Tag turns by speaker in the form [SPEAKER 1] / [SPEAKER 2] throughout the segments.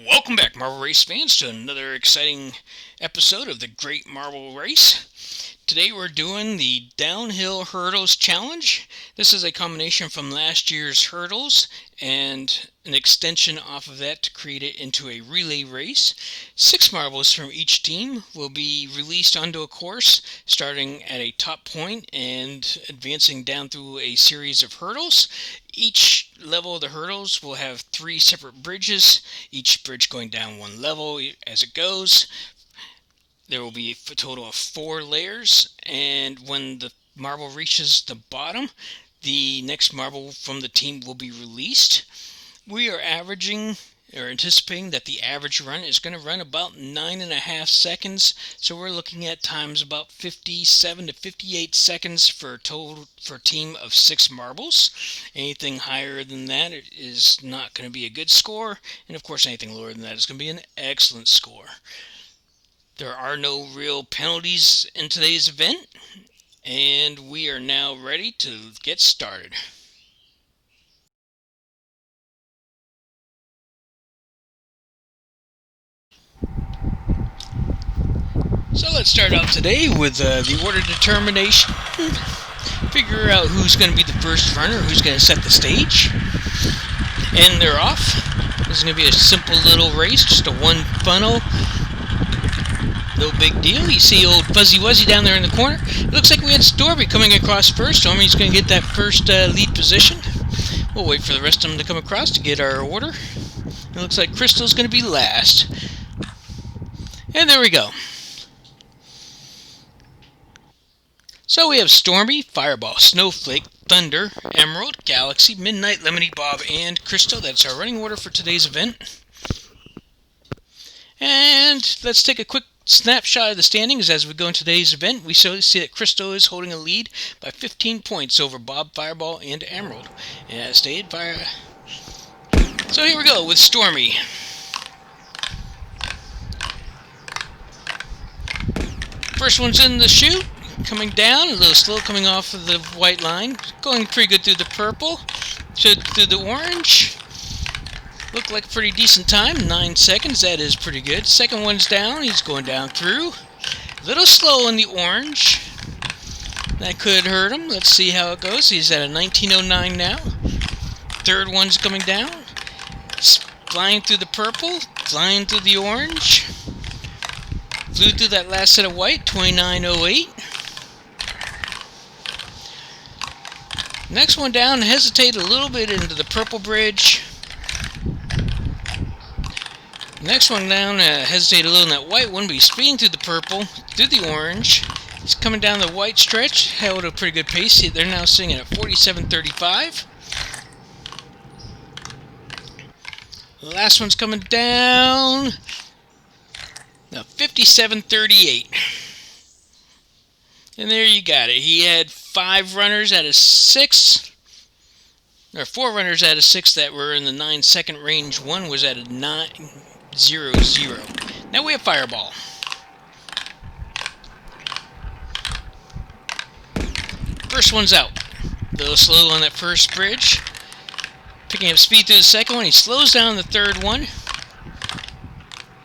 [SPEAKER 1] Welcome back, Marble Race fans, to another exciting episode of the Great Marble Race. Today we're doing the Downhill Hurdles Challenge. This is a combination from last year's hurdles and an extension off of that to create it into a relay race. 6 marbles from each team will be released onto a course, starting at a top point and advancing down through a series of hurdles. Each level of the hurdles will have 3 separate bridges, each bridge going down 1 level as it goes. There will be a total of 4 layers, and when the marble reaches the bottom, the next marble from the team will be released. We are anticipating that the average run is going to run about 9.5 seconds, so we're looking at times about 57 to 58 seconds for a team of 6 marbles. Anything higher than that is not going to be a good score, and of course anything lower than that is going to be an excellent score. There are no real penalties in today's event, and we are now ready to get started. So let's start out today with the order determination. Figure out who's going to be the first runner, who's going to set the stage. And they're off. This is going to be a simple little race, just a one funnel. No big deal. You see old Fuzzy Wuzzy down there in the corner. It looks like we had Stormy coming across first. Stormy's going to get that first lead position. We'll wait for the rest of them to come across to get our order. It looks like Crystal's going to be last. And there we go. So we have Stormy, Fireball, Snowflake, Thunder, Emerald, Galaxy, Midnight, Lemony, Bob, and Crystal. That's our running order for today's event. And let's take a quick snapshot of the standings as we go into today's event. We see that Crystal is holding a lead by 15 points over Bob, Fireball, and Emerald. And as stated, So here we go with Stormy. First one's in the chute, coming down, a little slow coming off of the white line. Going pretty good through the purple, through the orange. Looked like a pretty decent time, 9 seconds, that is pretty good. Second one's down, he's going down through. A little slow in the orange. That could hurt him. Let's see how it goes. He's at a 19:09 now. Third one's coming down. Flying through the purple, flying through the orange. Flew through that last set of white, 29:08. Next one down, hesitated a little bit into the purple bridge. Next one down, hesitated a little in that white one, but he's speeding through the purple, through the orange. He's coming down the white stretch, held a pretty good pace. They're now sitting at 47:35. The last one's coming down. Now 57:38. And there you got it. He had 5 runners out of 6. Or 4 runners out of 6 that were in the 9-second range. One was at a 9:00. Now we have Fireball. First one's out. A little slow on that first bridge. Picking up speed through the second one. He slows down the third one.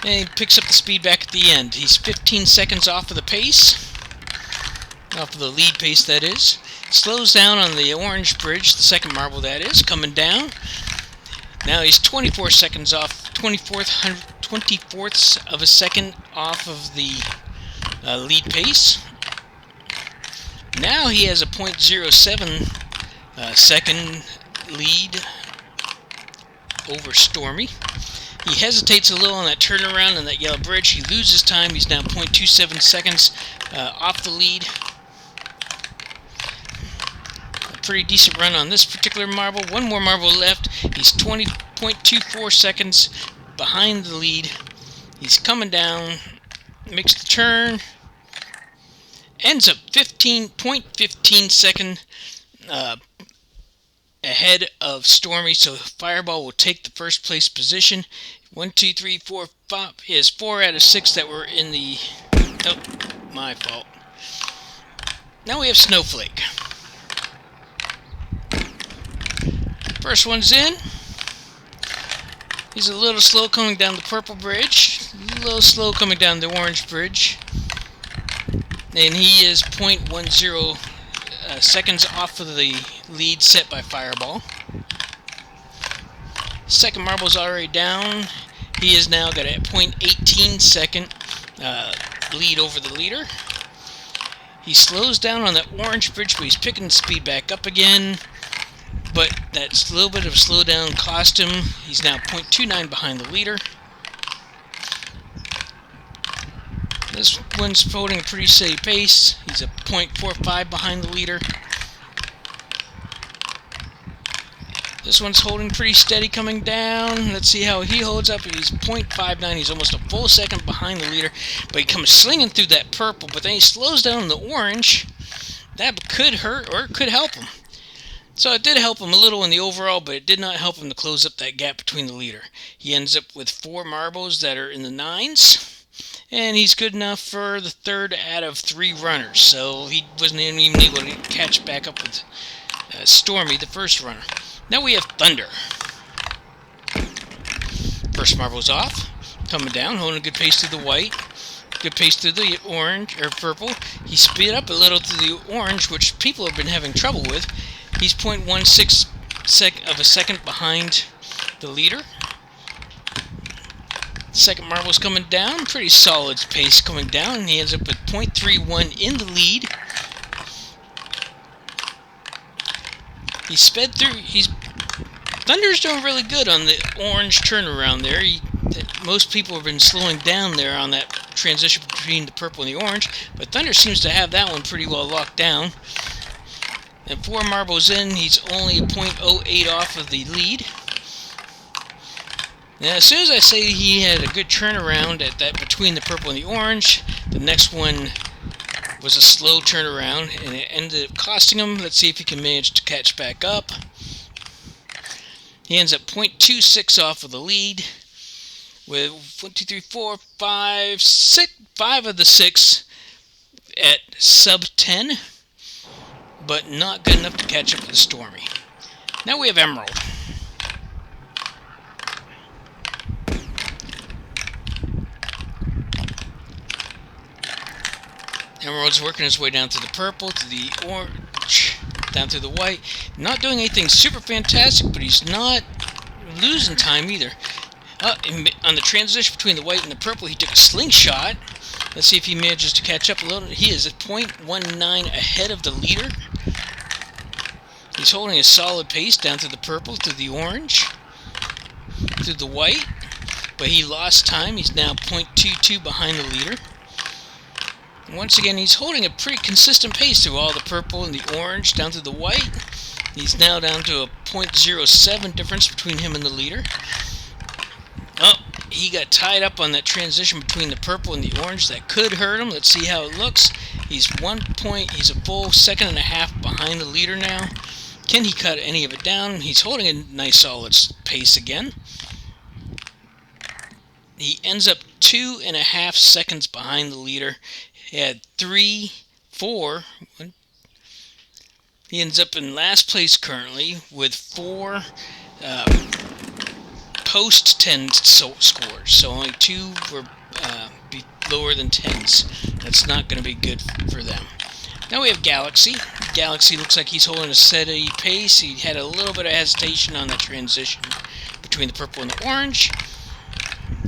[SPEAKER 1] And he picks up the speed back at the end. He's 15 seconds off of the pace. Off of the lead pace, that is. Slows down on the orange bridge, the second marble that is, coming down. Now he's 24 seconds off, 24ths of a second off of the lead pace. Now he has a 0.07 second lead over Stormy. He hesitates a little on that turnaround on that yellow bridge. He loses time. He's now 0.27 seconds off the lead. A pretty decent run on this particular marble. One more marble left. He's 20.24 seconds behind the lead. He's coming down. Makes the turn. Ends up 15.15 second ahead of Stormy, so Fireball will take the first place position. 1, 2, 3, 4, 5. He has 4 out of 6 that were in the... Oh, my fault. Now we have Snowflake. First one's in. He's a little slow coming down the purple bridge, a little slow coming down the orange bridge, and he is 0.10 seconds off of the lead set by Fireball. Second marble's already down. He is now got a 0.18 second lead over the leader. He slows down on that orange bridge, but he's picking speed back up again. But that little bit of slowdown cost him. He's now 0.29 behind the leader. This one's holding a pretty steady pace. He's a 0.45 behind the leader. This one's holding pretty steady coming down. Let's see how he holds up. He's 0.59. He's almost a full second behind the leader. But he comes slinging through that purple. But then he slows down in the orange. That could hurt or it could help him. So it did help him a little in the overall, but it did not help him to close up that gap between the leader. He ends up with 4 marbles that are in the 9s, and he's good enough for the 3rd out of 3 runners. So he wasn't even able to catch back up with Stormy, the first runner. Now we have Thunder. First marble's off, coming down, holding a good pace through the white. Good pace through the orange, or purple. He sped up a little through the orange, which people have been having trouble with. He's 0.16 of a second behind the leader. Second marble's coming down. Pretty solid pace coming down. He ends up with 0.31 in the lead. He sped through. Thunder's doing really good on the orange turnaround there. Most people have been slowing down there on that transition between the purple and the orange, but Thunder seems to have that one pretty well locked down. And 4 marbles in, he's only a 0.08 off of the lead. Now, as soon as I say he had a good turnaround at that between the purple and the orange, the next one was a slow turnaround, and it ended up costing him. Let's see if he can manage to catch back up. He ends up 0.26 off of the lead with 1, 2, 3, 4, 5, 6, 5 of the 6 at sub 10. But not good enough to catch up with Stormy. Now we have Emerald. Emerald's working his way down through the purple, to the orange, down through the white. Not doing anything super fantastic, but he's not losing time either. On the transition between the white and the purple, he took a slingshot. Let's see if he manages to catch up a little. He is at 0.19 ahead of the leader. He's holding a solid pace down through the purple, through the orange, through the white, but he lost time. He's now 0.22 behind the leader. And once again, he's holding a pretty consistent pace through all the purple and the orange, down through the white. He's now down to a 0.07 difference between him and the leader. Oh, he got tied up on that transition between the purple and the orange. That could hurt him. Let's see how it looks. He's he's a full 1.5 seconds behind the leader now. Can he cut any of it down? He's holding a nice solid pace again. He ends up 2.5 seconds behind the leader. He had 3, 4. He ends up in last place currently with 4 post 10 scores. So only 2 were lower than 10s. That's not going to be good for them. Now we have Galaxy. Galaxy looks like he's holding a steady pace. He had a little bit of hesitation on the transition between the purple and the orange.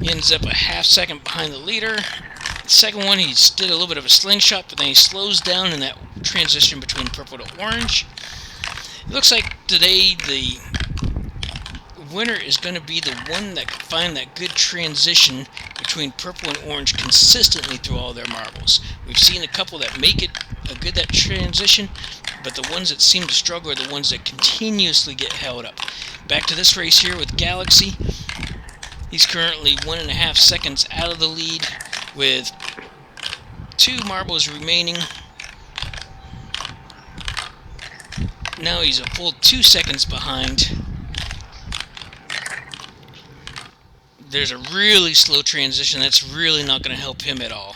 [SPEAKER 1] He ends up a 0.5 second behind the leader. The second one, he did a little bit of a slingshot, but then he slows down in that transition between purple to orange. It looks like today the winner is going to be the one that can find that good transition between purple and orange consistently through all their marbles. We've seen a couple that make it that transition, but the ones that seem to struggle are the ones that continuously get held up. Back to this race here with Galaxy. He's currently 1.5 seconds out of the lead with 2 marbles remaining. Now he's a full 2 seconds behind. There's a really slow transition that's really not going to help him at all.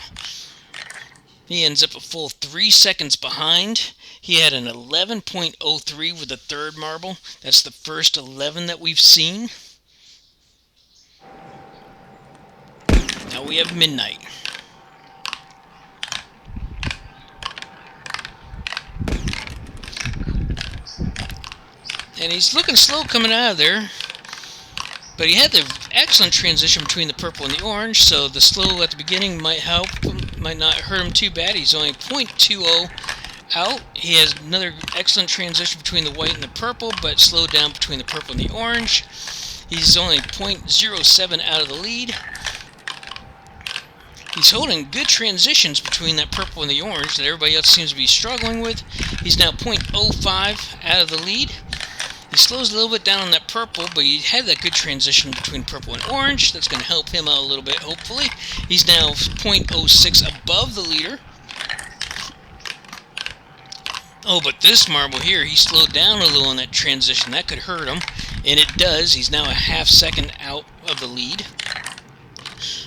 [SPEAKER 1] He ends up a full 3 seconds behind. He had an 11.03 with the third marble. That's the first 11 that we've seen. now we have Midnight. And he's looking slow coming out of there. But he had the excellent transition between the purple and the orange, so the slow at the beginning might help, might not hurt him too bad. He's only 0.20 out. He has another excellent transition between the white and the purple, but slowed down between the purple and the orange. He's only 0.07 out of the lead. He's holding good transitions between that purple and the orange that everybody else seems to be struggling with. He's now 0.05 out of the lead. He slows a little bit down on that purple, but he had that good transition between purple and orange. That's going to help him out a little bit, hopefully. He's now 0.06 above the leader. Oh, but this marble here, he slowed down a little on that transition. That could hurt him, and it does. He's now a half second out of the lead.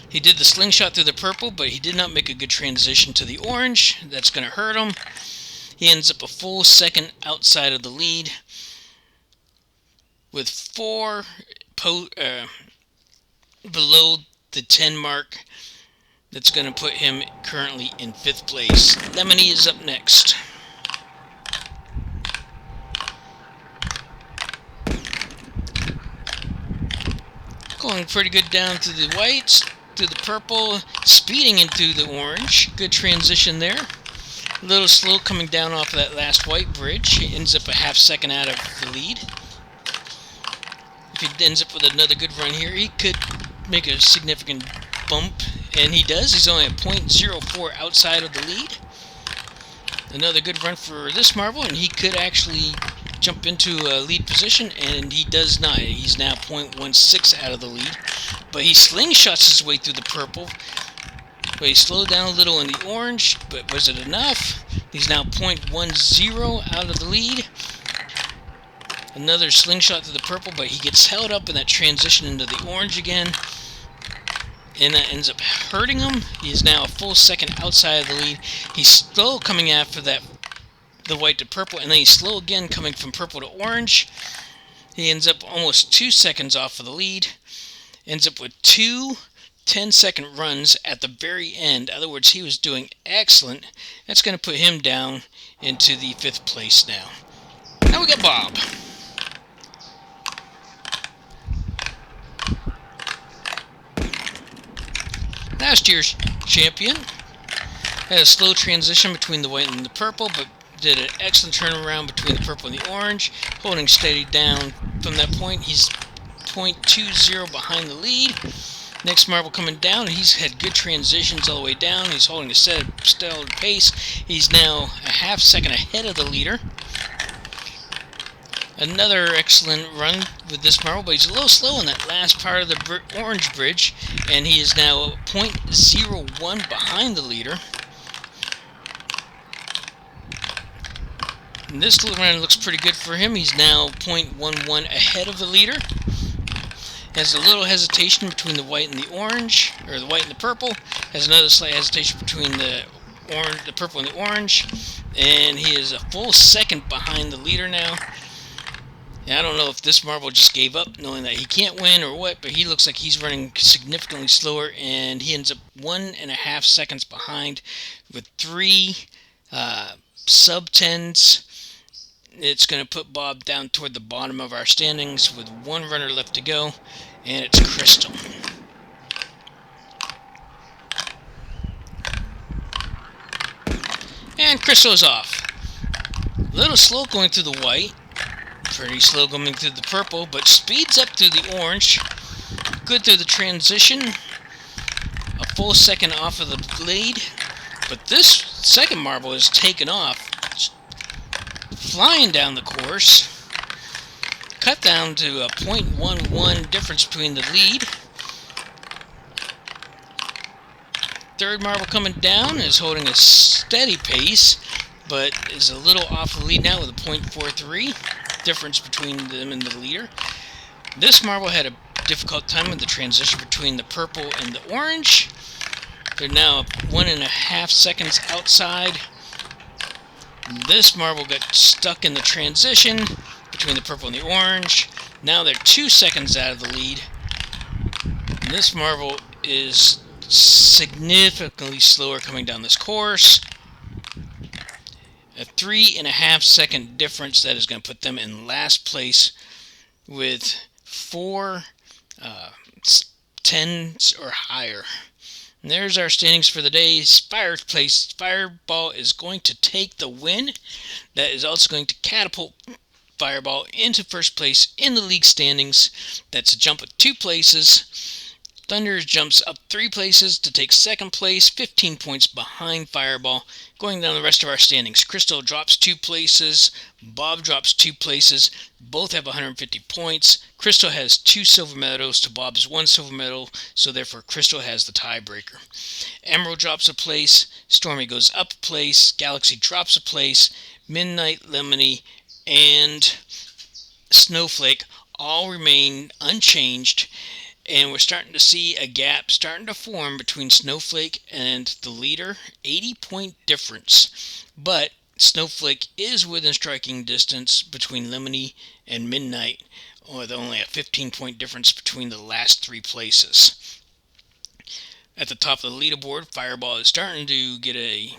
[SPEAKER 1] He did the slingshot through the purple, but he did not make a good transition to the orange. That's going to hurt him. He ends up a full second outside of the lead, with 4 below the 10 mark. That's going to put him currently in 5th place. Lemony is up next. Going pretty good down to the whites, to the purple, speeding into the orange. Good transition there. A little slow coming down off of that last white bridge. He ends up a half second out of the lead. If he ends up with another good run here, he could make a significant bump, and he does. He's only at 0.04 outside of the lead. Another good run for this marble, and he could actually jump into a lead position, and he does not. He's now 0.16 out of the lead, but he slingshots his way through the purple. But he slowed down a little in the orange, but was it enough? He's now 0.10 out of the lead. Another slingshot to the purple, but he gets held up in that transition into the orange again, and that ends up hurting him. He is now a full second outside of the lead. He's slow coming after that, the white to purple, and then he's slow again coming from purple to orange. He ends up almost 2 seconds off of the lead. Ends up with 2 10-second runs at the very end. In other words, he was doing excellent. That's going to put him down into the 5th place now. Now we got Bob. Last year's champion had a slow transition between the white and the purple, but did an excellent turnaround between the purple and the orange, holding steady down from that point. He's 0.20 behind the lead. Next marble coming down, he's had good transitions all the way down. He's holding a stellar pace. He's now a half second ahead of the leader. Another excellent run with this marble, but he's a little slow in that last part of the orange bridge, and he is now 0.01 behind the leader. And this run looks pretty good for him. He's now 0.11 ahead of the leader. Has a little hesitation between the white and the orange, or the white and the purple. Has another slight hesitation between the purple and the orange, and he is a full second behind the leader now. And I don't know if this marble just gave up, knowing that he can't win or what, but he looks like he's running significantly slower, and he ends up 1.5 seconds behind with 3 sub-10s. It's going to put Bob down toward the bottom of our standings with 1 runner left to go, and it's Crystal. And Crystal is off. A little slow going through the white. Pretty slow going through the purple, but speeds up through the orange. Good through the transition. A full second off of the lead. But this second marble is taken off. Flying down the course. Cut down to a 0.11 difference between the lead. Third marble coming down is holding a steady pace, but is a little off the lead now with a 0.43 difference between them and the leader. This marble had a difficult time with the transition between the purple and the orange. They're now 1.5 seconds outside. This marble got stuck in the transition between the purple and the orange. Now they're 2 seconds out of the lead. And this marble is significantly slower coming down this course. A 3.5-second difference that is going to put them in last place with 4 tens or higher. And there's our standings for the day. Fireball is going to take the win. That is also going to catapult Fireball into first place in the league standings. That's a jump of 2 places. Thunder jumps up 3 places to take second place, 15 points behind Fireball. Going down the rest of our standings, Crystal drops 2 places, Bob drops 2 places. Both have 150 points. Crystal has 2 silver medals to Bob's 1 silver medal, so therefore Crystal has the tiebreaker. Emerald drops a place, Stormy goes up a place, Galaxy drops a place, Midnight, Lemony, and Snowflake all remain unchanged. And we're starting to see a gap starting to form between Snowflake and the leader, 80-point difference. But Snowflake is within striking distance between Lemony and Midnight, with only a 15-point difference between the last 3 places. At the top of the leaderboard, Fireball is starting to get a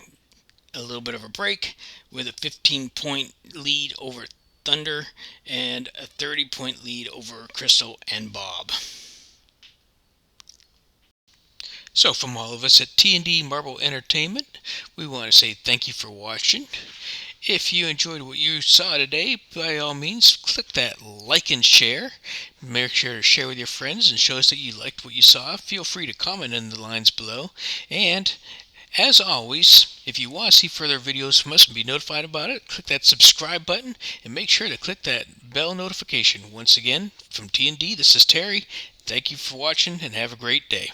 [SPEAKER 1] little bit of a break with a 15-point lead over Thunder and a 30-point lead over Crystal and Bob. So from all of us at T&D Marble Entertainment, we want to say thank you for watching. If you enjoyed what you saw today, by all means, click that like and share. Make sure to share with your friends and show us that you liked what you saw. Feel free to comment in the lines below. And as always, if you want to see further videos from us and be notified about it, click that subscribe button and make sure to click that bell notification. Once again, from T&D, this is Terry. Thank you for watching and have a great day.